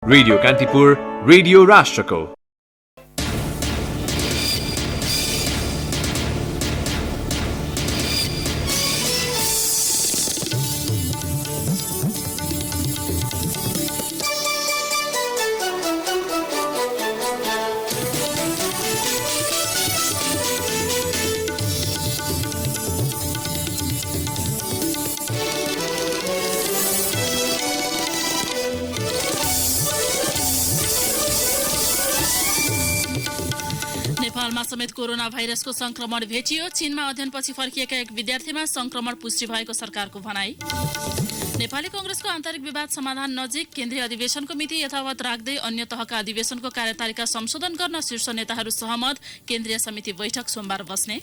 Radio Kantipur, radio राष्ट्रको। नेपालमा समेत कोरोना भाइरसको संक्रमण भेटियो। चीनमा अध्ययनपछि फर्किएका एक विद्यार्थीमा संक्रमण पुष्टि भएको सरकारको भनाई। नेपाली कांग्रेसको आन्तरिक विवाद समाधान नजिक, केन्द्रीय अधिवेशनको मिति यथावत राख्दै अन्य तहका अधिवेशनको कार्यतालिका संशोधन गर्न शीर्ष नेताहरू सहमत। केन्द्रीय समिति बैठक सोमबार बस्ने।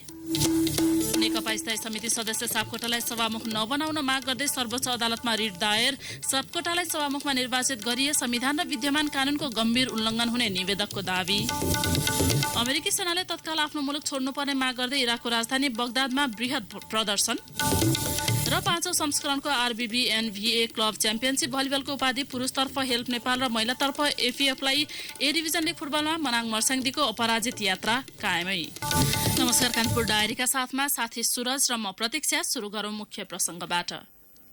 नेकपा स्थायी समिति सदस्य सापकोटालाई सभामुख नबनाउन माग गर्दै सर्वोच्च अदालतमा रिट दायर। सापकोटालाई सभामुखमा निर्वाचित गरिए संविधान र विद्यमान कानूनको गम्भीर उल्लङ्घन हुने निवेदकको दावी। अमेरिकी सेनाले तत्काल आफ्नो मुलुक छोड्नुपर्ने माग गर्दै इराकको राजधानी बगदादमा बृहत प्रदर्शन। र 5औं संस्करणको आरबीबीएनभीए क्लब च्याम्पियनशिप भलिबलको उपाधि पुरुषतर्फ हेल्प नेपाल र महिलातर्फ एफीएफलाई ए डिभिजन लिग फुटबलमा मनाङ मर्स्याङदीको अपराजित यात्रा कायमै। नमस्कार, कानपुर डायरीका साथमा साथी सुरज र म प्रतीक्षा। सुरु गरौं मुख्य प्रसंगबाट।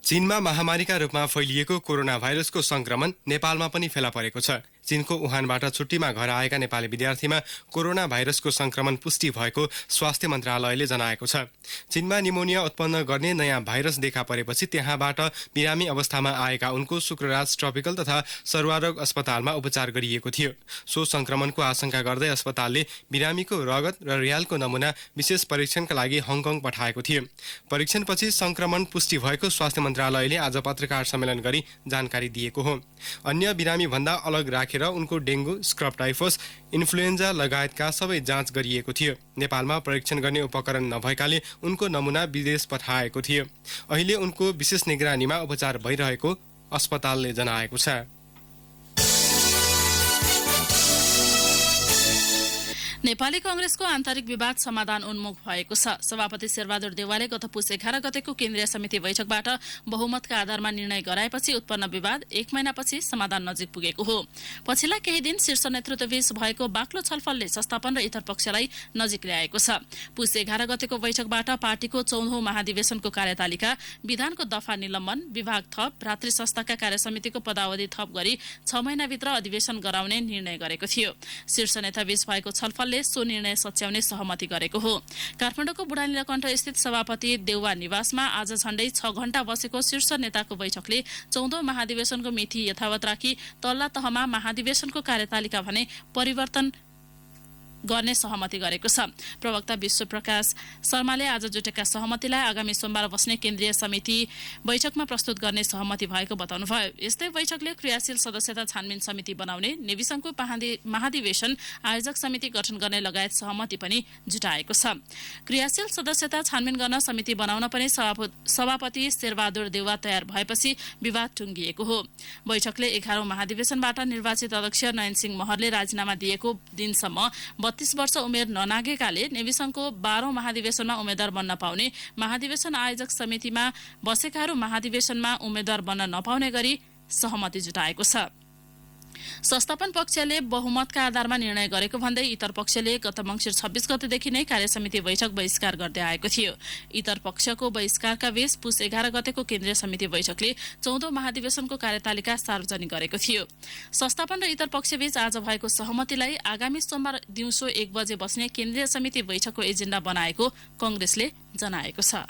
चीनमा महामारीका रूपमा फैलिएको कोरोना भाइरसको संक्रमण नेपालमा पनि फेला परेको छ। चीनको वुहानबाट छुट्टीमा घर आएका नेपाली विद्यार्थीमा कोरोना भाइरसको संक्रमण पुष्टि भएको स्वास्थ्य मन्त्रालयले जनाएको छ। चीनमा निमोनिया उत्पन्न गर्ने नयाँ भाइरस देखा परेपछि त्यहाँबाट बिरामी अवस्थामा आएका उनको शुक्रराज ट्रपिकल तथा सर्वारोग अस्पतालमा उपचार गरिएको थियो। सो संक्रमणको आशंका गर्दै अस्पतालले बिरामीको रगत र रियालको नमुना विशेष परीक्षणका लागि हङकङ पठाएको थियो। परीक्षणपछि संक्रमण पुष्टि भएको स्वास्थ्य मन्त्रालयले आज पत्रकार सम्मेलन गरी जानकारी दिएको हो। अन्य बिरामी भन्दा अलग राखेर उनको डेङ्गु, स्क्रब टाइफस, इन्फ्लुएन्जा लगायतका सबै जाँच गरिएको थियो। नेपालमा परीक्षण गर्ने उपकरण नभएकाले उनको नमुना विदेश पठाएको थियो। अहिले उनको विशेष निगरानीमा उपचार भइरहेको अस्पतालले जनाएको छ। नेपाली कांग्रेसको आन्तरिक विवाद समाधान उन्मुख भएको छ। सभापति शेरबहादुर देउवाले गत पुस 11 गतेको केन्द्रीय समिति बैठकबाट बहुमतका आधारमा निर्णय गराएपछि उत्पन्न विवाद 1 महिनापछि समाधान नजिक पुगेको हो। पछिल्ला केही दिन शीर्ष नेतृत्वबीच भएको बाक्लो छलफलले संस्थापन र इतर पक्षलाई नजिक ल्याएको छ। पुस 11 गतेको बैठकबाट पार्टीको 14औं महाधिवेशनको कार्यतालिका, विधानको दफा निलम्बन, विभाग थप, भ्रातृ संस्थाका कार्यसमितिको पदावधि थप गरी 6 महिनाभित्र अधिवेशन गराउने निर्णय गरेको थियो। शीर्ष नेताबीच भएको छलफल सो निर्णय सच्याउने सहमति गरेको हो। काठमाडौँको बुढानीलकण्ठ स्थित सभापति देउवा निवासमा आज झण्डै 6 घण्टा बसेको शीर्ष नेताको बैठकले 14औं महाधिवेशनको मिति यथावत राखी तल्ला तहमा महाधिवेशनको कार्यतालिका भने परिवर्तन गर्ने सहमति गरेको छ। प्रवक्ता विश्वप्रकाश शर्माले आज जुटेका सहमतिलाई आगामी सोमबार बस्ने केन्द्रीय समिति बैठकमा प्रस्तुत गर्ने सहमति भएको बताउनुभयो। यस्तै बैठकले क्रियाशील सदस्यता छानबिन समिति बनाउने, नेविसंघको महाधिवेशन आयोजक समिति गठन गर्ने लगायत सहमति पनि जुटाएको छ। क्रियाशील सदस्यता छानबिन गर्न समिति बनाउन पनि सभापति शेरबहादुर देउवा तयार भएपछि विवाद टुङ्गिएको हो। बैठकले 11औं महाधिवेशनबाट निर्वाचित अध्यक्ष नयन सिंह महरले राजीनामा दिएको दिनसम्म 32 वर्ष उमेर ननागेकाले नेविसंघको 12औं महाधिवेशनमा उम्मेद्वार बन्न पाउने, महाधिवेशन आयोजक समितिमा बसेकाहरू महाधिवेशनमा उम्मेद्वार बन्न नपाउने गरी सहमति जुटाएको छ। संस्थापन पक्षले बहुमतका आधारमा निर्णय गरेको भन्दै इतर पक्षले गत मङ्सिर 26 गतेदेखि नै कार्यसमिति बैठक बहिष्कार गर्दै आएको थियो। इतर पक्षको बहिष्कारका बीच पुस 11 गतेको केन्द्रीय समिति बैठकले 14औं महाधिवेशनको कार्यतालिका सार्वजनिक गरेको थियो। संस्थापन र इतर पक्षबीच आज भएको सहमतिलाई आगामी सोमबार दिउँसो 1 बजे बस्ने केन्द्रीय समिति बैठकको एजेन्डा बनाएको कांग्रेसले जनाएको छ।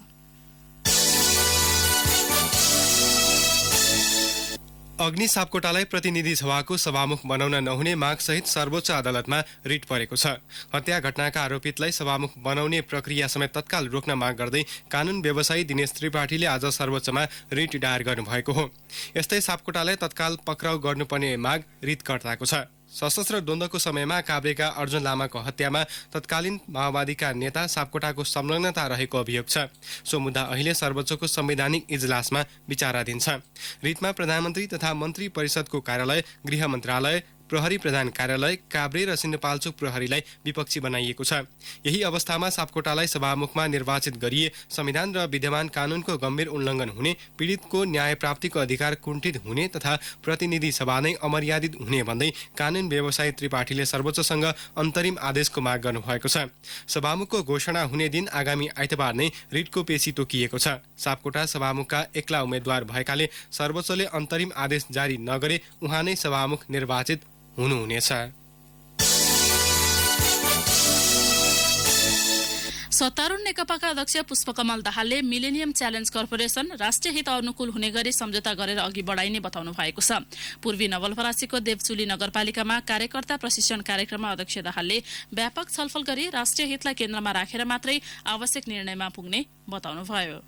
अग्नि सापकोटालाई प्रतिनिधि सभाको सभामुख बनाउन नहुने मागसहित सर्वोच्च अदालतमा रिट परेको छ। हत्या घटनाका आरोपितलाई सभामुख बनाउने प्रक्रिया समेत तत्काल रोक्न माग गर्दै कानून व्यवसायी दिनेश त्रिपाठीले आज सर्वोच्चमा रिट दायर गर्नुभएको हो। यस्तै सापकोटालाई तत्काल पक्राउ गर्नुपर्ने माग रिटकर्ताको छ। सशस्त्र द्वन्द्वको समयमा काभ्रेका अर्जुन लामाको हत्यामा तत्कालीन माओवादीका नेता सापकोटाको संलग्नता रहेको अभियोग छ। सो मुद्दा अहिले सर्वोच्चको संवैधानिक इजलासमा विचाराधीन छ। रिटमा प्रधानमन्त्री तथा मन्त्री परिषदको कार्यालय, गृह मन्त्रालय, प्रहरी प्रधान कार्यालय काभ्रे र सिन्धुपाल्चोक प्रहरीलाई विपक्षी बनाइएको छ। यही अवस्थामा सापकोटालाई सभामुखमा निर्वाचित गरिए संविधान र विद्यमान कानूनको गम्भीर उल्लङ्घन हुने, पीडितको न्याय प्राप्तिको अधिकार कुण्ठित हुने तथा प्रतिनिधि सभा नै अमर्यादित हुने भन्दै कानून व्यवसायी त्रिपाठीले सर्वोच्चसँग अन्तरिम आदेशको माग गर्नुभएको छ। सभामुखको घोषणा हुने दिन आगामी आइतबार नै रिटको पेशी तोकिएको छ। सापकोटा सभामुखका एक्ला उम्मेद्वार भएकाले सर्वोच्चले अन्तरिम आदेश जारी नगरे उहाँ नै सभामुख निर्वाचित हुनुहुनेछ। सत्तारूढ नेकपाका अध्यक्ष पुष्पकमल दाहालले मिलेनियम च्यालेन्ज कर्पोरेसन राष्ट्रिय हित अनुकूल हुने गरी सम्झौता गरेर अघि बढाइने बताउनु भएको छ। पूर्वी नवलपरासीको देवचुली नगरपालिकामा कार्यकर्ता प्रशिक्षण कार्यक्रममा अध्यक्ष दाहालले व्यापक छलफल गरी राष्ट्रिय हितलाई केन्द्रमा राखेर मात्रै आवश्यक निर्णयमा पुग्ने बताउनुभयो।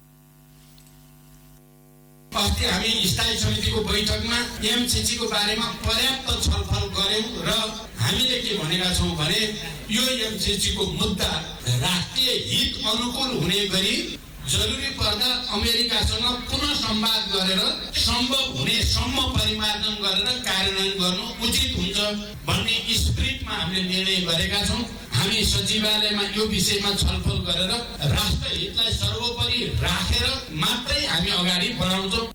अस्ति हामी स्थायी समितिको बैठकमा एमसिसीको बारेमा पर्याप्त छलफल गर्यौं र हामीले के भनेका छौं भने यो एमसिसीको मुद्दा राष्ट्रिय हित अनुकूल हुने गरी जरुरी पर्दा अमेरिकासँग पुनः संवाद गरेर सम्भव हुनेसम्म परिमार्जन गरेर कार्यान्वयन गर्नु उचित हुन्छ भन्ने स्पिरिटमा हामीले निर्णय गरेका छौं। हामी सचिवालयमा यो विषयमा छलफल गरेर राष्ट्रहितलाई सर्वोपरि राखेर मात्रै हामी अगाडि बढाउँछौं।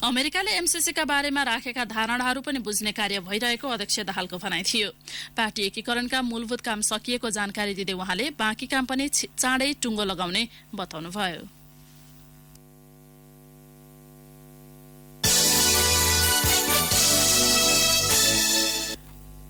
अमेरिकाले एमसिसीका बारेमा राखेका धारणाहरू पनि बुझ्ने कार्य भइरहेको अध्यक्ष दाहालको भनाइ थियो। पार्टी एकीकरणका मूलभूत काम सकिएको जानकारी दिँदै उहाँले बाँकी काम पनि चाँडै टुङ्गो लगाउने बताउनुभयो।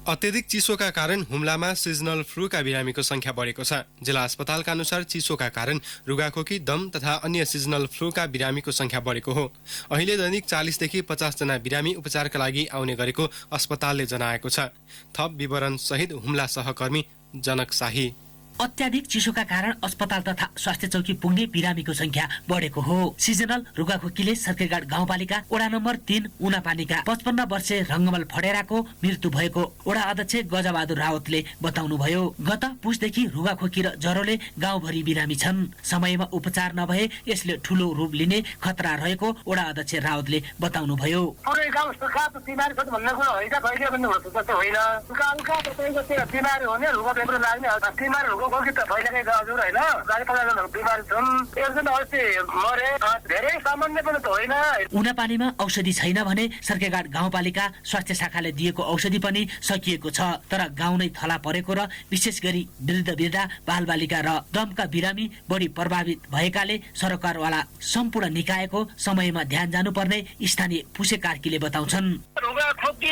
अत्यधिक चिसोका कारण हुम्लामा सिजनल फ्लूका बिरामीको संख्या बढेको छ। जिल्ला अस्पतालका अनुसार चिसोका कारण रुगाखोकी, दम तथा अन्य सिजनल फ्लूका बिरामीको संख्या बढेको हो। अहिले दैनिक 40 देखि 50 जना बिरामी उपचारका लागि आउने गरेको अस्पतालले जनाएको छ। थप विवरण सहित हुम्ला सहकर्मी जनक शाही। अत्याधिक चिसोका कारण अस्पताल तथा स्वास्थ्य चौकी पुग्ने बिरामीको संख्या बढेको हो। सिजनल रुगाखोकीले सर्केगाड गाउँपालिका वडा नम्बर 3 उनापानीका 55 वर्षीय रंगमल फडेराको मृत्यु भएको वडा अध्यक्ष गजबहादुर रावतले बताउनुभयो। गत पुसदेखि रुगाखोकी र ज्वरोले गाउँभरि बिरामी छन्। समयमा उपचार नभए यसले ठूलो रूप लिने खतरा रहेको वडा अध्यक्ष रावतले बताउनुभयो। पुरै गाउँ सुक्खा बिमारी छ भन्ने कुरा होइन, कहिले पनि हुन सक्छ होइन। सुक्खा त्यसैको बिमारी हुने रुगा पेपर लाग्ने बिमारी रुगा खोकी त भइसकेको हजुर होइन। 40-50 बिमारी छन्। एकजना अस्ति मरे, धेरै सामान्य पनि त होइन। उनापानीमा औषधि छैन भने सर्केगाड गाउँपालिका स्वास्थ्य शाखाले दिएको औषधि पनि सकिएको छ। तर गाउँ नै थला परेको र विशेष गरी वृद्ध बालबालिका र दमका बिरामी बढी प्रभावित भएकाले सरकारवाला सम्पूर्ण निकायको समयमा ध्यान जानुपर्ने स्थानीय पुसे कार्कीले बताउँछन्। रुगा खोकी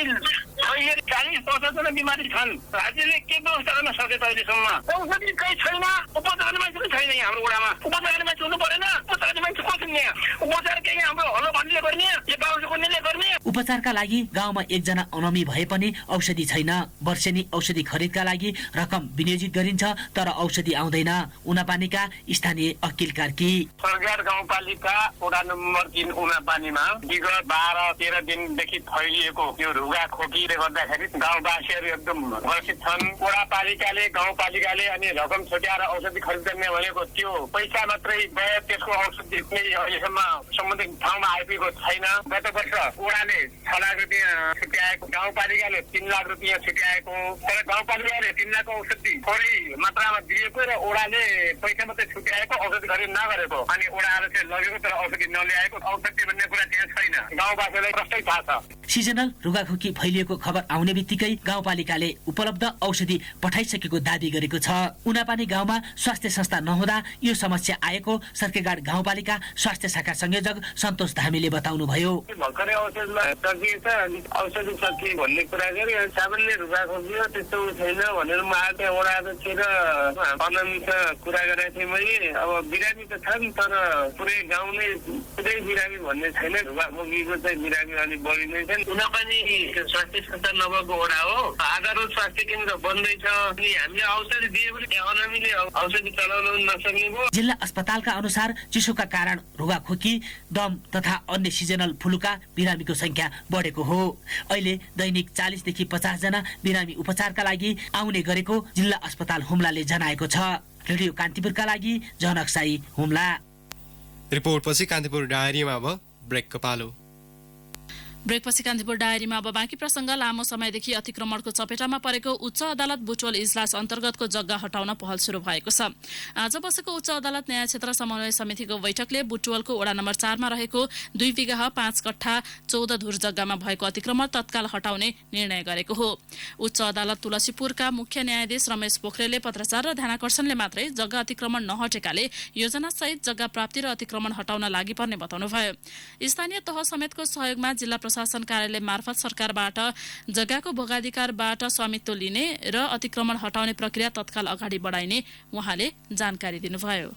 अहिले 40-50 जना बिमारी छन्। राज्यले के व्यवस्था गर्न सके त अहिलेसम्म? औषधि कहीँ छैन, उपचार गर्ने मान्छे पनि छैन यहाँ हाम्रो वडामा। उपचार गर्ने मान्छे हुनु परेन, उपचार गर्ने मान्छे कसरी यहाँ? उपचार के हाम्रो हलो भन्नेले गर्ने, यो गाउँको कुनैले गर्ने? उपचारका लागि गाउँमा एकजना अनमी भए पनि औषधि छैन। वर्षेनी औषधि खरिदका लागि रकम विनियोजित गरिन्छ तर औषधि आउँदैन। उनापानीका स्थानीय अकिल कार्की। सरकार गाउँपालिका वडा नम्बर 3 उनापानीमा विगत 12-13 दिनदेखि फैलिएको यो रुगा खोकीले गर्दाखेरि गाउँवासीहरू एकदम ग्रसित छन्। वडापालिकाले गाउँपालिकाले अनि रकम छुट्याएर औषधि खरिद गर्ने भनेको त्यो पैसा मात्रै गयो, त्यसको औषधि अहिलेसम्म सम्बन्धित ठाउँमा आइपुगेको छैन। गत वर्ष वडाले 6 लाख रुपियाँ छुट्याएको, गाउँपालिकाले 3 लाख रुपियाँ छुट्याएको। तर गाउँपालिकाले 3 लाखको औषधि थोरै मात्रामा दिएको र वडाले पैसा मात्रै छुट्याएको, औषधि खरिद नगरेको। अनि वडाले चाहिँ लगेको तर औषधि नल्याएको। औषधि भन्ने कुरा त्यहाँ छैन। गाउँवासीलाई प्रष्टै थाहा छ। सिजनल रुगाखोकी फैलिएको खबर आउने बित्तिकै गाउँपालिकाले उपलब्ध औषधि पठाइसकेको दावी गरेको छ। उनापानी गाउँमा स्वास्थ्य संस्था नहुँदा यो समस्या आएको सर्केगाड गाउँपालिका स्वास्थ्य शाखा संयोजक सन्तोष धामीले बताउनुभयो। भर्खरै औषधमा सकिएछ, औषधि सकिए भन्ने कुरा गरे। सामान्य रुगाखोकी हो, त्यस्तो छैन भनेर म आज वडा अध्यक्ष र अनमीसँग कुरा गरेको थिएँ मैले। अब बिरामी त छन् तर पुरै गाउँ नै पुरै बिरामी भन्ने छैन। रुगाखोकीको चाहिँ बिरामी अलिक बढी नै छन्। उनापानी स्वास्थ्य संस्था नभएको वडा हो। आधारभूत स्वास्थ्य केन्द्र बन्दैछ अनि हामीले औषधि दिए पनि अनमीले औषधि चलाउन नसक्ने भयो। जिल्ला अस्पतालका अनुसार चिसोका कारण रुगाखोकी, दम तथा अन्य सिजनल फ्लूका बिरामीको संख्या बढेको हो। अहिले दैनिक 40 देखि 50 जना बिरामी उपचारका लागि आउने गरेको जिल्ला अस्पताल हुम्लाले जनाएको छ। रेडियो कान्तिपुरका लागि जनक शाही, हुम्ला। रिपोर्टपछि कान्तिपुर डायरीमा अब ब्रेकको पालो। ब्रेकपछि कान्तिपुर डायरीमा अब बाँकी प्रसंग। लामो समयदेखि अतिक्रमणको चपेटामा परेको उच्च अदालत बुटवल इजलास अन्तर्गतको जग्गा हटाउन पहल शुरू भएको छ। आज बसेको उच्च अदालत न्याय क्षेत्र समन्वय समितिको बैठकले बुटवलको वडा नम्बर 4 मा रहेको 2 बिघा 5 कट्ठा 14 धुर जग्गामा भएको अतिक्रमण तत्काल हटाउने निर्णय गरेको हो। उच्च अदालत तुलसीपुरका मुख्य न्यायाधीश रमेश पोखरेलले पत्रचार र ध्यानाकर्षणले मात्रै जग्गा अतिक्रमण नहटेकाले योजनासहित जग्गा प्राप्ति र अतिक्रमण हटाउन लागि पर्ने बताउनुभयो। स्थानीय तह समेतको सहयोगमा जिल्ला प्रशासन कार्यालय मार्फत सरकारबाट जग्गाको भोगाधिकारबाट स्वामित्व लिने र अतिक्रमण हटाउने प्रक्रिया तत्काल अगाडि बढाइने उहाँले जानकारी दिनुभयो।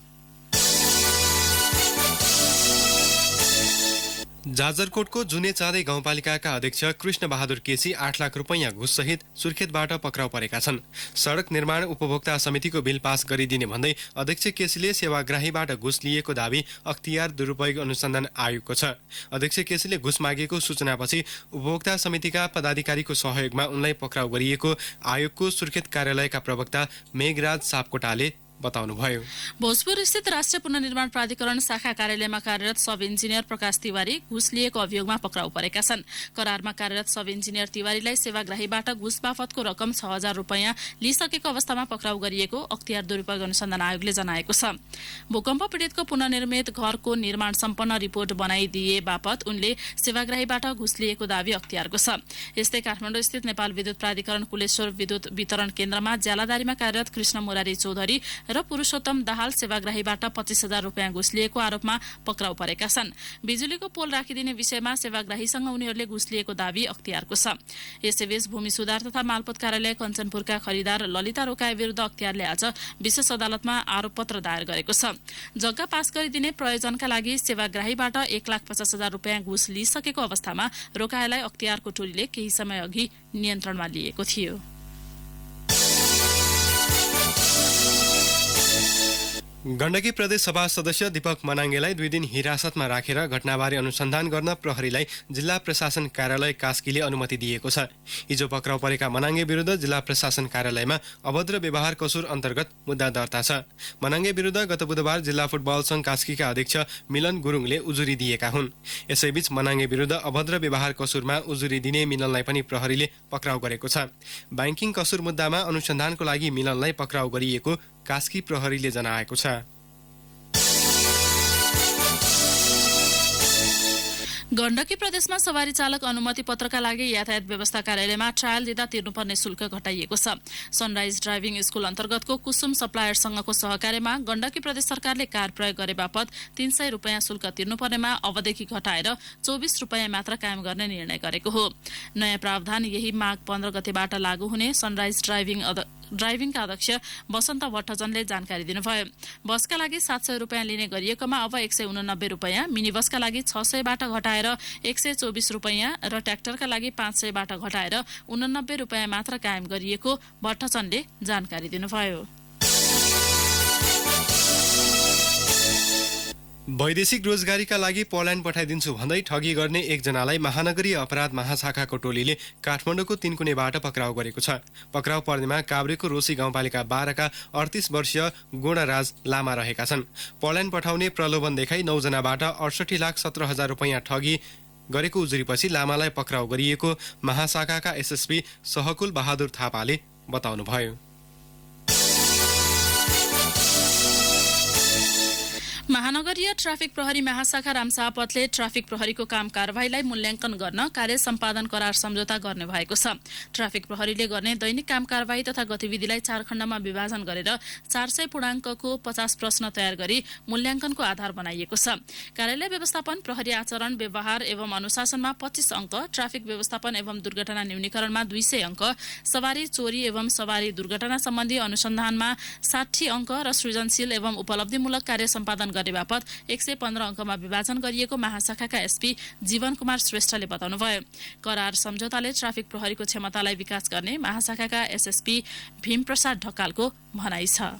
जाजरकोटको जुने चाँदै गाउँपालिकाका अध्यक्ष कृष्ण बहादुर केसी 8 लाख रुपैयाँ घुससहित सुर्खेतबाट पक्राउ परेका छन्। सडक निर्माण उपभोक्ता समितिको बिल पास गरिदिने भन्दै अध्यक्ष केसीले सेवाग्राहीबाट घुस लिएको दावी अख्तियार दुरुपयोग अनुसन्धान आयोगको छ। अध्यक्ष केसीले घुस मागेको सूचनापछि उपभोक्ता समितिका पदाधिकारीको सहयोगमा उनलाई पक्राउ गरिएको आयोगको सुर्खेत कार्यालयका प्रवक्ता मेघराज सापकोटाले बताउनुभयो। भोजपुर स्थित राष्ट्रिय पुनर्निर्माण प्राधिकरण शाखा कार्यालयमा कार्यरत सब इन्जिनियर प्रकाश तिवारी घुस लिएको अभियोगमा पक्राउ परेका छन्। करारमा कार्यरत सब इन्जिनियर तिवारीलाई सेवाग्राहीबाट घुस बापतको रकम 6,000 रुपैयाँ लिइसकेको अवस्थामा पक्राउ गरिएको अख्तियार दुरुपयोग अनुसन्धान आयोगले जनाएको छ। भूकम्प पीडितको पुनर्निर्मित घरको निर्माण सम्पन्न रिपोर्ट बनाइदिए बापत उनले सेवाग्राहीबाट घुस लिएको दावी अख्तियारको छ। यस्तै काठमाडौँ स्थित नेपाल विद्युत प्राधिकरण कुलेश्वर विद्युत वितरण केन्द्रमा ज्यालादारीमा कार्यरत कृष्ण मुरारी चौधरी र पुरुषोत्तम दाहाल सेवाग्राहीबाट 25,000 रुपैयाँ घुस लिएको आरोपमा पक्राउ परेका छन्। बिजुलीको पोल राखिदिने विषयमा सेवाग्राहीसँग उनीहरूले घुस लिएको दावी अख्तियारको छ। यसैबीच भूमि सुधार तथा मालपोत कार्यालय कञ्चनपुरका खरिदार ललिता रोकाए विरुद्ध अख्तियारले आज विशेष अदालतमा आरोपपत्र दायर गरेको छ। जग्गा पास गरिदिने प्रयोजनका लागि सेवाग्राहीबाट 1,50,000 रुपैयाँ घुस लिइसकेको अवस्थामा रोकाएलाई अख्तियारको टोलीले केही समय अघि नियन्त्रणमा लिएको थियो। गण्डकी प्रदेश सभा सदस्य दीपक मनाङ्गेलाई 2 दिन हिरासतमा राखेर घटनाबारे अनुसन्धान गर्न प्रहरीलाई जिल्ला प्रशासन कार्यालय कास्कीले अनुमति दिएको छ। हिजो पक्राउ परेका मनाङ्गे विरुद्ध जिल्ला प्रशासन कार्यालयमा अभद्र व्यवहार कसुर अन्तर्गत मुद्दा दर्ता छ। मनाङ्गे विरुद्ध गत बुधबार जिल्ला फुटबल संघ कास्कीका अध्यक्ष मिलन गुरुङले उजुरी दिएका हुन्। यसैबीच मनाङ्गे विरुद्ध अभद्र व्यवहार कसुरमा उजुरी दिने मिलनलाई पनि प्रहरीले पक्राउ गरेको छ। ब्याङ्किङ कसुर मुद्दामा अनुसन्धानको लागि मिलनलाई पक्राउ गरिएको कास्की प्रहरीले जनाएको छ। गण्डकी प्रदेशमा सवारी चालक अनुमति पत्रका लागि यातायात व्यवस्था कार्यालयमा ट्रायल दिँदा तिर्नुपर्ने शुल्क घटाइएको छ। सनराइज ड्राइभिङ स्कुल अन्तर्गतको कुसुम सप्लायरसँगको सहकार्यमा गण्डकी प्रदेश सरकारले कार प्रयोग गरे बापत 300 रुपैयाँ शुल्क तिर्नुपर्नेमा अबदेखि घटाएर 24 रुपैयाँ मात्र कायम गर्ने निर्णय गरेको हो। नयाँ प्रावधान यही माघ 15 गतेबाट लागू हुने सनराइज ड्राइभिङका अध्यक्ष वसन्त भट्टजनले जानकारी दिनुभयो। बसका लागि 700 रुपैयाँ लिने गरिएकोमा अब 189 रुपैयाँ, मिनी बसका लागि 600 बाट घटाएर 124 रुपैयाँ र ट्र्याक्टरका लागि 500 बाट घटाएर 89 रुपैयाँ मात्र कायम गरिएको भट्टजनले जानकारी दिनुभयो। वैदेशिक रोजगारीका लागि पोल्यान्ड पठाइदिन्छु भन्दै ठगी गर्ने एकजनालाई महानगरीय अपराध महाशाखाको टोलीले काठमाडौँको तिनकुनेबाट पक्राउ गरेको छ। पक्राउ पर्नेमा काभ्रेको रोसी गाउँपालिका 12 का 38 वर्षीय गुणराज लामा रहेका छन्। पोल्यान्ड पठाउने प्रलोभन देखाई 9 जनाबाट 68,17,000 रुपैयाँ ठगी गरेको उजुरीपछि लामालाई पक्राउ गरिएको महाशाखाका एसएसपी सहकुल बहादुर थापाले बताउनुभयो। महानगरीय ट्राफिक प्रहरी महाशाखा रामशाहपतले ट्राफिक प्रहरीको काम कारबाहीलाई मूल्याङ्कन गर्न कार्य सम्पादन करार सम्झौता गर्ने भएको छ। ट्राफिक प्रहरीले गर्ने दैनिक काम कारबाही तथा गतिविधिलाई 4 खण्डमा विभाजन गरेर 400 पूर्णाङ्कको 50 प्रश्न तयार गरी मूल्याङ्कनको आधार बनाइएको छ। कार्यालय व्यवस्थापन, प्रहरी आचरण व्यवहार एवं अनुशासनमा 25 अङ्क, ट्राफिक व्यवस्थापन एवं दुर्घटना न्यूनीकरणमा 200 अङ्क, सवारी चोरी एवं सवारी दुर्घटना सम्बन्धी अनुसन्धानमा 60 अङ्क र सृजनशील एवं उपलब्धिमूलक कार्य सम्पादन गर्ने बापत 115 अङ्कमा विभाजन गरिएको महाशाखाका एसपी जीवन कुमार श्रेष्ठले बताउनुभयो। करार सम्झौताले ट्राफिक प्रहरीको क्षमतालाई विकास गर्ने महाशाखाका एसएसपी भीमप्रसाद ढकालको भनाइ छ।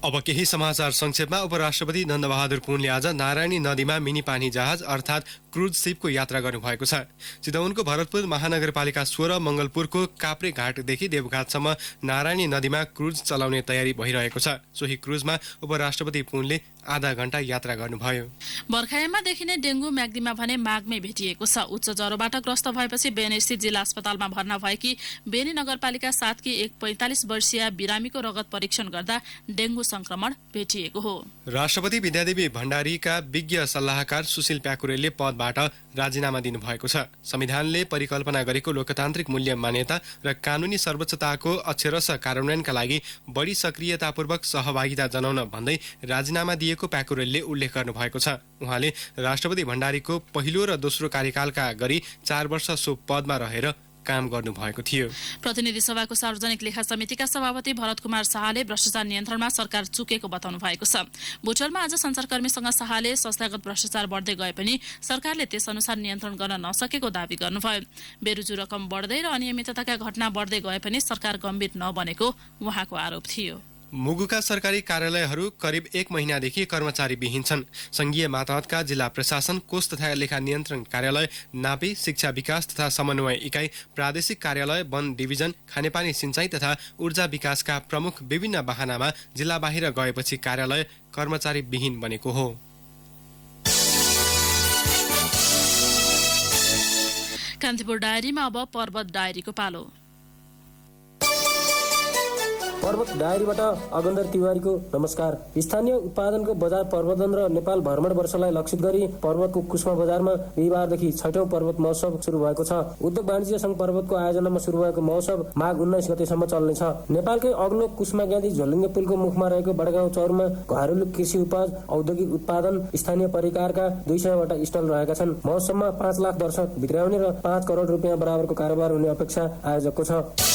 अब केही समाचार संक्षेपमा। उपराष्ट्रपति नन्दबहादुर पुनले आज नारायणी नदीमा मिनी पानी जहाज अर्थात् क्रुज शिपको यात्रा गर्नुभएको छ। चितवनको भरतपुर महानगरपालिका 16 मङ्गलपुरको काप्रे घाटदेखि देवघाटसम्म नारायणी नदीमा क्रुज चलाउने तयारी भइरहेको छ। सोही क्रुजमा उपराष्ट्रपति पुनले आधा घण्टा यात्रा गर्नुभयो। बर्खायाममा देखिने डेंगू म्याग्दीमा भने माघमै भेटिएको छ। उच्च ज्वरोबाट ग्रस्त भएपछि बेनीस्थित जिल्ला अस्पतालमा भर्ना भएकी बेनी नगरपालिका 7 की एक 45 वर्षीय बिरामीको रगत परीक्षण गर्दा डेंगू संक्रमण भेटिएको हो। राष्ट्रपति विद्यादेवी भण्डारीका विज्ञ सल्लाहकार सुशील प्याकुरेलले पदबाट राजीनामा दिनुभएको छ। संविधानले परिकल्पना गरेको लोकतान्त्रिक मूल्य मान्यता र कानूनी सर्वोच्चताको अक्षरशः कार्यान्वयनका लागि बढी सक्रियतापूर्वक सहभागिता जनाउन भन्दै राजीनामा दिएको प्याकुरेलले उल्लेख गर्नुभएको छ। उहाँले राष्ट्रपति भण्डारीको पहिलो र दोस्रो कार्यकालका गरी 4 वर्ष सो पदमा रहेर काम गर्नुभएको थियो। प्रतिनिधि सभाको सार्वजनिक लेखा समितिका सभापति भरत कुमार शाहले भ्रष्टाचार नियन्त्रणमा सरकार चुकेको बताउनु भएको छ। बुटवलमा आज सञ्चारकर्मीसँग शाहले संस्थागत भ्रष्टाचार बढ्दै गए पनि सरकारले त्यसअनुसार नियन्त्रण गर्न नसकेको दावी गर्नुभयो। बेरुजु रकम बढ्दै र अनियमितताका घटना बढ्दै गए पनि सरकार गम्भीर नबनेको उहाँको आरोप थियो। मुगुका सरकारी कार्यालयहरू करिब 1 महिनादेखि कर्मचारी विहीन छन्। संघीय मातहतका जिल्ला प्रशासन, कोष तथा लेखा नियन्त्रण कार्यालय, नापी, शिक्षा विकास तथा समन्वय इकाइ, प्रादेशिक कार्यालय, वन डिभिजन, खानेपानी सिंचाई तथा ऊर्जा विकासका प्रमुख विभिन्न बहानामा जिल्ला बाहिर गएपछि कार्यालय कर्मचारी विहीन बनेको हो। कान्तिपुर डायरीमा अब पर्वत डायरीको पालो। पर्वत डायरीबाट अगन्दर तिवारीको नमस्कार। स्थानीय उत्पादनको बजार प्रवर्धन र नेपाल भ्रमण वर्षलाई लक्षित गरी पर्वतको कुस्मा बजारमा बिहिबारदेखि 6औं पर्वत महोत्सव सुरु भएको छ। उद्योग वाणिज्य संघ पर्वतको आयोजनामा सुरु भएको महोत्सव माघ 19 गतेसम्म चल्नेछ। नेपालकै अग्लो कुस्मा ग्यादी झोलुङ्गे पुलको मुखमा रहेको बडगाउँ चौरमा घरेलु कृषि उपज, औद्योगिक उत्पादन, स्थानीय परिकारका 200 वटा स्टल रहेका छन्। महोत्सवमा 5 लाख दर्शक भित्राउने र 5 करोड रुपियाँ बराबरको कारोबार हुने अपेक्षा आयोजकको छ।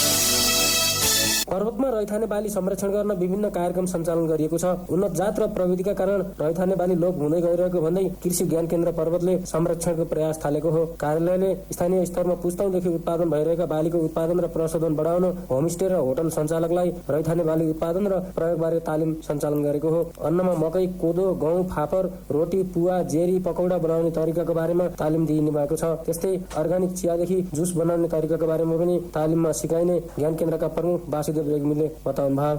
पर्वतमा रैथाने बाली संरक्षण गर्न विभिन्न कार्यक्रम सञ्चालन गरिएको छ। उन्नत जात र प्रविधिका कारण रैथाने बाली लोप हुँदै गइरहेको भन्दै कृषि ज्ञान केन्द्र पर्वतले संरक्षणको प्रयास थालेको हो। कार्यालयले स्थानीय स्तरमा पुस्तौंदेखि उत्पादन भइरहेका बालीको उत्पादन र प्रशोधन बढाउन होमस्टे र होटल सञ्चालकलाई रैथाने बाली उत्पादन र प्रयोगबारे तालिम सञ्चालन गरेको हो। अन्नमा मकै, कोदो, गहुँ, फापर, रोटी, पुवा, जेरी, पकौडा बनाउने तरिकाको बारेमा तालिम दिइने भएको छ। त्यस्तै अर्गानिक चियादेखि जुस बनाउने तरिकाको बारेमा पनि तालिममा सिकाइने ज्ञान केन्द्रका प्रमुख वासुदेव रेग्मीले बताउनु भयो।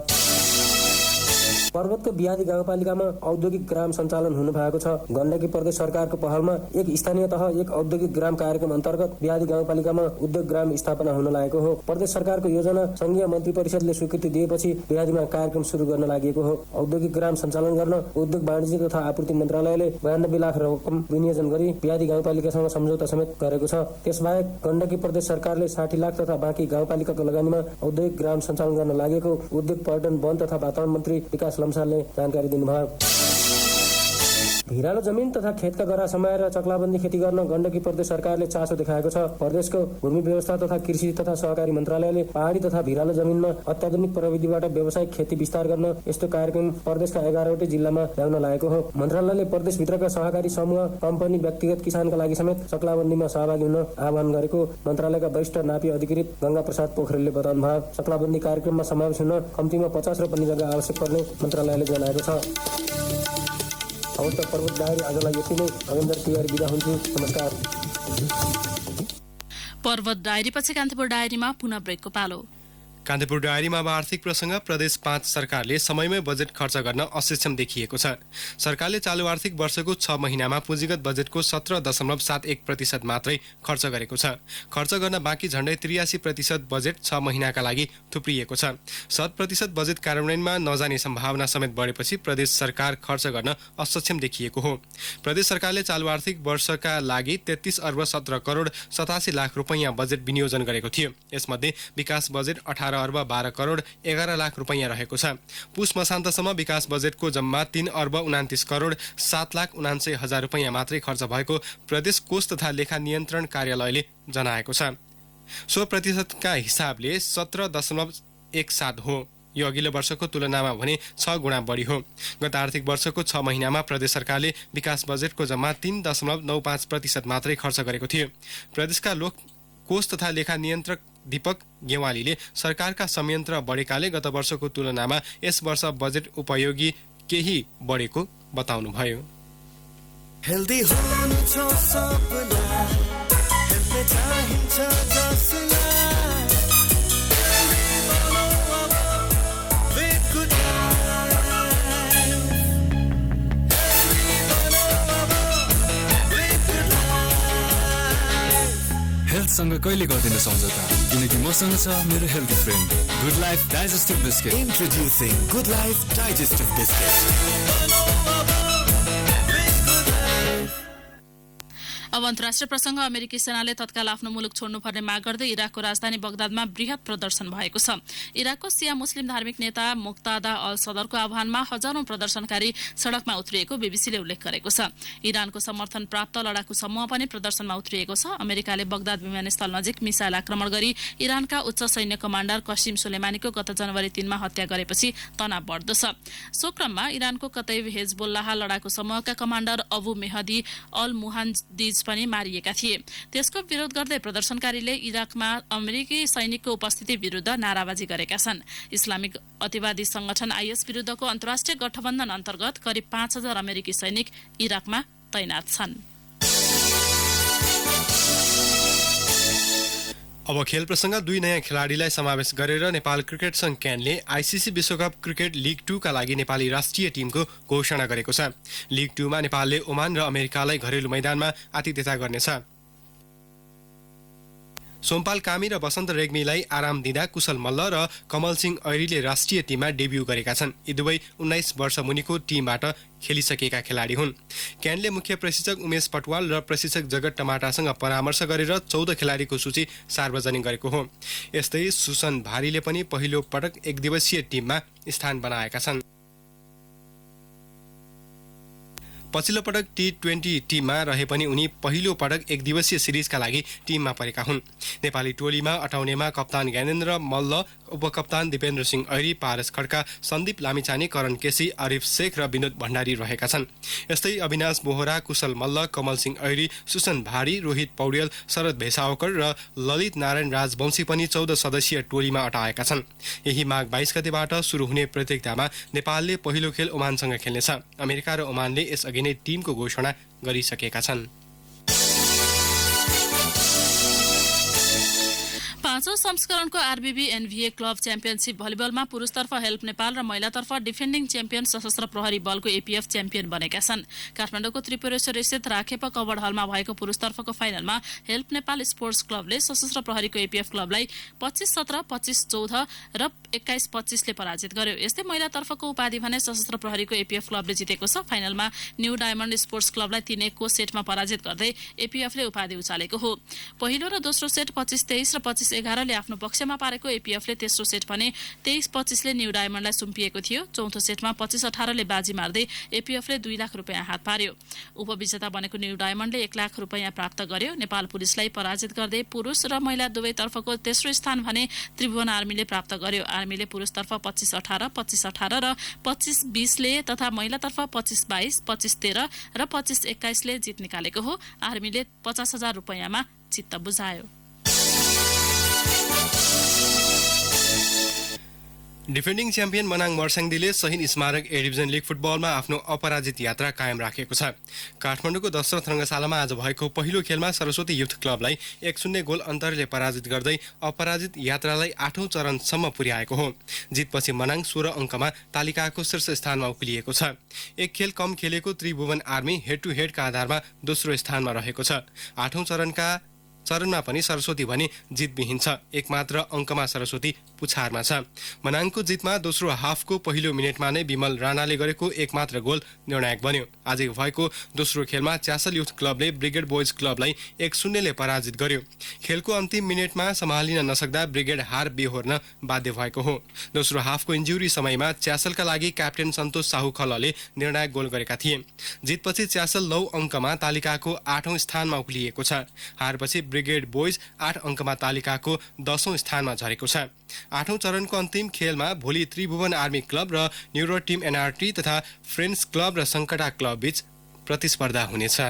पर्वतको बिहादी गाउँपालिकामा औद्योगिक ग्राम सञ्चालन हुनु भएको छ। गण्डकी प्रदेश सरकारको पहलमा एक स्थानीय तह एक औद्योगिक ग्राम कार्यक्रम अन्तर्गत बिहादी गाउँपालिकामा उद्योग ग्राम स्थापना हुन लागेको हो। प्रदेश सरकारको योजना संघीय मन्त्री परिषदले स्वीकृति दिएपछि बिहादीमा कार्यक्रम सुरु गर्न लागेको हो। औद्योगिक ग्राम सञ्चालन गर्न उद्योग वाणिज्य तथा आपूर्ति मन्त्रालयले 92 लाख रकम विनियोजन गरी बिहादी गाउँपालिकासँग सम्झौता समेत गरेको छ। त्यसबाहेक गण्डकी प्रदेश सरकारले 60 लाख तथा बाँकी गाउँपालिकाको लगानीमा औद्योगिक ग्राम सञ्चालन गर्न लागेको उद्योग, पर्यटन, वन तथा वातावरण मन्त्री विकास लम्सालले जानकारी दिनुभयो। भिरालो जमिन तथा खेतका गरा समाएर चक्लाबन्दी खेती गर्न गण्डकी प्रदेश सरकारले चासो देखाएको छ। प्रदेशको भूमि व्यवस्था तथा कृषि तथा सहकारी मन्त्रालयले पहाडी तथा भिरालो जमिनमा अत्याधुनिक प्रविधिबाट व्यावसायिक खेती विस्तार गर्न यस्तो कार्यक्रम प्रदेशका 11वटै जिल्लामा ल्याउन लागेको हो। मन्त्रालयले प्रदेशभित्रका सहकारी समूह, कम्पनी, व्यक्तिगत किसानका लागि समेत चक्लाबन्दीमा सहभागी हुन आह्वान गरेको मन्त्रालयका वरिष्ठ नापी अधिकृत गंगा प्रसाद पोखरेलले बताउनु भयो। चक्लाबन्दी कार्यक्रममा समावेश हुन कम्तीमा 50 रोपनी जग्गा आवश्यक पर्ने मन्त्रालयले जनाएको छ। अवस्था पर्वत डायरी आजलाई यति नै। अगन्दर तिवारी बिदा हुन्छु। नमस्कार। पर्वत डायरी पछि कान्तिपुर डायरीमा पुनः ब्रेकको पालो। कान्तिपुर डायरीमा अब आर्थिक प्रसङ्ग। प्रदेश 5 सरकारले समयमै बजेट खर्च गर्न असक्षम देखिएको छ। सरकारले चालु आर्थिक वर्षको 6 महिनामा पुँजीगत बजेटको 17.71% मात्रै खर्च गरेको छ। खर्च गर्न बाँकी झण्डै 83% बजेट 6 महिनाका लागि थुप्रिएको छ। 100% बजेट कार्यान्वयनमा नजाने सम्भावना समेत बढेपछि प्रदेश सरकार खर्च गर्न असक्षम देखिएको हो। प्रदेश सरकारले चालु आर्थिक वर्षका लागि 33 अर्ब 17 करोड 87 लाख रुपैयाँ बजेट विनियोजन गरेको थियो। यसमध्ये विकास बजेट 18 अर्ब 12 करोड 11 लाख रुपैयाँ रहेको छ। पुस मसान्तसम्म विकास बजेटको जम्मा 3 अर्ब 29 करोड 7 लाख 79 हजार रुपैयाँ मात्रै खर्च भएको प्रदेश कोष तथा लेखा नियन्त्रण कार्यालयले जनाएको छ। 100% हिसाबले 17.17 हो। यो अघिल्लो वर्षको तुलनामा भने 6 गुणा बढी हो। गत आर्थिक वर्षको 6 महिनामा प्रदेश सरकारले विकास बजेटको जम्मा 3.95% मात्रै खर्च गरेको थियो। प्रदेशका लोक कोष तथा लेखा दीपक गेवालीले सरकारका संयन्त्र बढेकाले गत वर्षको तुलनामा यस वर्ष बजेट उपयोगी केही बढेको बताउनुभयो। हेल्दी हुनु छ सपना हेल्दी चाहिन्छ जसलाई live good हेल्थसँग कहिले गर्दैन सम्झौता किनकि मसँग छ मेरो healthy friend good life digestive biscuit. Introducing Good Life Digestive Biscuit. अब अन्तर्राष्ट्रिय प्रसंग अमेरिकी सेनाले तत्काल आफ्नो मुलुक छोड्नुपर्ने माग गर्दै इराकको राजधानी बगदादमा बृहत प्रदर्शन भएको छ। इराकको सिया मुस्लिम धार्मिक नेता मुक्तादा अल सदरको आह्वानमा हजारौं प्रदर्शनकारी सड़कमा उत्रिएको बीबीसीले उल्लेख गरेको छ। इरानको समर्थन प्राप्त लडाकु समूह पनि प्रदर्शनमा उत्रिएको छ। अमेरिकाले बगदाद विमानस्थल नजिक मिसाइल आक्रमण गरी इरानका उच्च सैन्य कमाण्डर कसिम सुलेमानीको गत जनवरी 3 मा हत्या गरेपछि तनाव बढ्दो छ। सो क्रममा इरानको कतैब हेजबुल्लाह लडाकु समूहका कमाण्डर अबु मेहदी अल मुहान्दिज पनि मारिएका थिए। त्यसको विरोध गर्दै प्रदर्शनकारीले इराकमा अमेरिकी सैनिकको उपस्थिति विरुद्ध नाराबाजी गरेका छन्। इस्लामिक अतिवादी संगठन आईएस विरुद्धको अन्तर्राष्ट्रिय गठबन्धन अन्तर्गत करिब 5000 अमेरिकी सैनिक इराकमा तैनात छन्। अब खेल प्रसंग 2 नयाँ खेलाडीलाई समावेश गरेर नेपाल क्रिकेट संघ क्यानले आईसीसी विश्वकप क्रिकेट लिग 2 का लागि नेपाली राष्ट्रिय टिमको घोषणा गरेको छ। लिग 2 मा नेपालले ओमान र अमेरिकालाई घरेलु मैदानमा आतिथ्यता गर्नेछ। सोमपाल कामी र बसन्त रेग्मीलाई आराम दिँदा कुशल मल्ल र कमल सिंह ऐरीले राष्ट्रिय टिममा डेब्यू गरेका छन्। यी दुवै 19 वर्ष मुनिको टिमबाट खेलिसकेका खेलाडी हुन्। क्यानले मुख्य प्रशिक्षक उमेश पटवाल र प्रशिक्षक जगत टमाटासँग परामर्श गरेर 14 खेलाडीको सूची सार्वजनिक गरेको हो। यस्तै सुसन भारीले पनि पहिलो पटक एक दिवसीय टिममा स्थान बनाएका छन्। पछिल्लो पटक T20 टिममा रहे पनि उनी पहिलो पटक एक दिवसीय सिरिजका लागि टिममा परेका हुन्। नेपाली टोलीमा अटाउनेमा कप्तान ज्ञानेन्द्र मल्ल, उपकप्तान दिपेन्द्र सिंह ऐरी, पारस खड्का, सन्दीप लामिछाने, करण केसी, आरिफ शेख र विनोद भण्डारी रहेका छन्। यस्तै अविनाश बोहरा, कुशल मल्ल, कमल सिंह ऐरी, सुसन भारी, रोहित पौडेल, शरद भेसावकर र ललित नारायण राजवंशी पनि 14 सदस्यीय टोलीमा अटाएका छन्। यही माघ 22 गतेबाट सुरु हुने प्रतियोगितामा नेपालले पहिलो खेल ओमानसँग खेल्नेछ। अमेरिका र ओमानले यसअघि नै टिमको घोषणा गरिसकेका छन्। पाँचौं संस्करणको आरबीबी एनभीए क्लब च्याम्पियनशिप भलिबलमा पुरुषतर्फ हेल्प नेपाल र महिलातर्फ डिफेन्डिङ च्याम्पियन सशस्त्र प्रहरी बलको एपीएफ च्याम्पियन बनेका छन्। काठमाडौँको त्रिपुरेश्वर स्थित राखेप कबड हलमा भएको पुरुषतर्फको फाइनलमा हेल्प नेपाल स्पोर्ट्स क्लबले सशस्त्र प्रहरीको एपीएफ क्लबलाई 25-17, 25-14 र 21-25 ले पराजित गर्यो। यस्तै महिलातर्फको उपाधि भने सशस्त्र प्रहरीको एपीएफ क्लबले जितेको छ। फाइनलमा न्यू डायमण्ड स्पोर्ट्स क्लबलाई 3-1 को सेटमा पराजित गर्दै एपीएफले उपाधि उचालेको हो। पहिलो र दोस्रो सेट 25-23 र 25-11 ले आफ्नो पक्षमा पारेको एपीएफले तेस्रो सेट भने 23-25 ले न्यू डायमण्डलाई सुम्पिएको थियो। चौथो सेटमा 25-18 ले बाजी मार्दै एपीएफले 2 लाख रुपैयाँ हात पार्यो। उपविजेता बनेको न्यू डायमण्डले 1 लाख रुपैयाँ प्राप्त गर्यो। नेपाल पुलिसलाई पराजित गर्दै पुरुष र महिला दुवैतर्फको तेस्रो स्थान भने त्रिभुवन आर्मीले प्राप्त गर्यो। आर्मीले पुरुषतर्फ 25-18, 25-18 र 25-20 ले तथा महिलातर्फ 25-22, 25-13 र 25-21 ले जित निकालेको हो। आर्मीले 50,000 रुपैयाँमा चित्त बुझायो। डिफेन्डिङ च्याम्पियन मनाङ मर्साङदीले शहीद स्मारक ए डिभिजन लिग फुटबलमा आफ्नो अपराजित यात्रा कायम राखेको छ। काठमाडौँको दशरथ रङ्गशालामा आज भएको पहिलो खेलमा सरस्वती युथ क्लबलाई 1-0 गोल अन्तरले पराजित गर्दै अपराजित यात्रालाई 8औं चरणसम्म पुर्याएको हो। जितपछि मनाङ 16 अङ्कमा तालिकाको शीर्ष स्थानमा उक्लिएको छ। एक खेल कम खेलेको त्रिभुवन आर्मी हेड टु हेडका आधारमा दोस्रो स्थानमा रहेको छ। 8औं चरणमा पनि सरस्वती भने जितविहीन छ। एकमात्र अङ्कमा सरस्वती पुछारमा छ। मनाङको जितमा दोस्रो हाफको पहिलो मिनेटमा नै विमल राणाले गरेको एकमात्र गोल निर्णायक बन्यो। आज भएको दोस्रो खेलमा च्यासल युथ क्लबले ब्रिगेड बोइज क्लबलाई 1-0 ले पराजित गर्यो। खेलको अन्तिम मिनेटमा सम्हालिन नसक्दा ब्रिगेड हार बेहोर्न बाध्य भएको हो। दोस्रो हाफको इन्जुरी समयमा च्यासलका लागि क्याप्टेन सन्तोष साहु खलले निर्णायक गोल गरेका थिए। जितपछि च्यासल 9 अङ्कमा तालिकाको 8औं स्थानमा उक्लिएको छ। हारपछि ब्रिगेड बोइज 8 अङ्कमा तालिकाको 10औं स्थानमा झरेको छ। 8औं चरणको अन्तिम खेलमा भोलि त्रिभुवन आर्मी क्लब र न्युरो टिम एनआरटी तथा फ्रेन्ड्स क्लब र सङ्कटा क्लब बीच प्रतिस्पर्धा हुनेछ।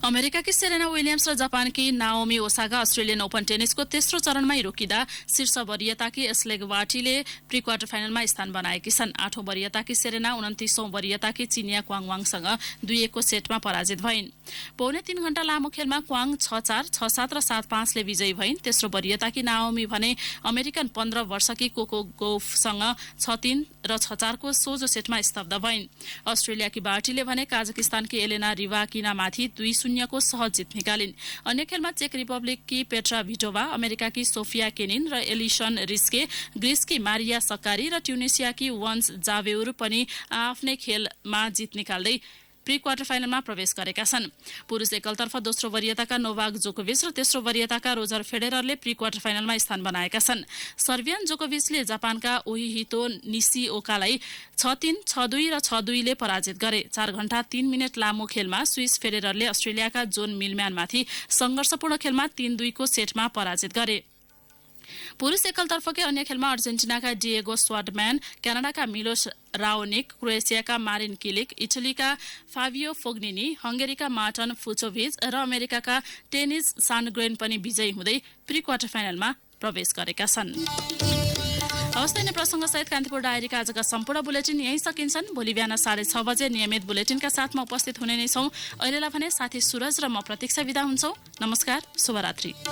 अमेरिकाकी सेरेना विलियम्स र जापानकी नाओमी ओसाका अस्ट्रेलियन ओपन टेनिसको तेस्रो चरणमै रोकिँदा शीर्ष वरियताकी एस्ले ग्वाटीले प्री क्वार्टर फाइनलमा स्थान बनाएकी छन्। 8औं वरियताकी सेरेना 29औं वरियताकी चिनिया क्वाङ वाङसँग 2-1 को सेटमा पराजित भइन्। पौने 3 घण्टा लामो खेलमा क्वाङ 6-4, 6-7 र 7-5 ले विजयी भइन्। तेस्रो वरियताकी नाओमी भने अमेरिकन 15 वर्षकी कोको गोफसँग 6-3 र 6-4 को सोझो सेटमा स्तब्ध भइन्। अस्ट्रेलियाकी बार्टीले भने काजाकिस्तानकी एलेना रिवाकिनामाथि 2-0 को सहज जित निकालिन्। अन्य खेलमा चेक रिपब्लिककी पेट्रा भिटोभा, अमेरिकाकी सोफिया केनिन र एलिसन रिस्के, ग्रिसकी मारिया सक्कारी र ट्युनिसियाकी वन्स जावेउर पनि आफ्नै खेलमा जित निकाल्दै प्री क्वार्टर फाइनलमा प्रवेश गरेका छन्। पुरुष एकलतर्फ दोस्रो वरियताका नोभाक जोकोभिच र तेस्रो वरियताका रोजर फेडेररले प्री क्वार्टर फाइनलमा स्थान बनाएका छन्। सर्बियन जोकोभिचले जापानका ओहिहितो निसिओकालाई 6-3, 6-2 र 6-2 ले पराजित गरे। 4 घण्टा 3 मिनट लामो खेलमा स्विस फेडेररले अस्ट्रेलियाका जोन मिलम्यानमाथि संघर्षपूर्ण खेलमा 3-2 को सेटमा पराजित गरे। पुरुष एकलतर्फकै अन्य खेलमा अर्जेन्टिनाका डिएगो स्वाडम्यान, क्यानाडाका मिलोस राओनिक, क्रोएसियाका मारिन किलिक, इटलीका फाबियो फोग्निनी, हंगेरीका मार्टन फुचोभिच र अमेरिकाका टेनिस सान्ग्रेन पनि विजयी हुँदै प्री क्वार्टर फाइनलमा प्रवेश गरेका छन्। हवस् नै प्रसङ्गसहित कान्तिपुर डायरीका आजका सम्पूर्ण बुलेटिन यही सकिन्छन्। भोलि बिहान 6:30 बजे नियमित बुलेटिनका साथमा उपस्थित हुने नै छौं। अहिलेलाई भने साथी सुरज र म प्रतीक्षा बिदा हुन्छौं। नमस्कार, शुभरात्रि।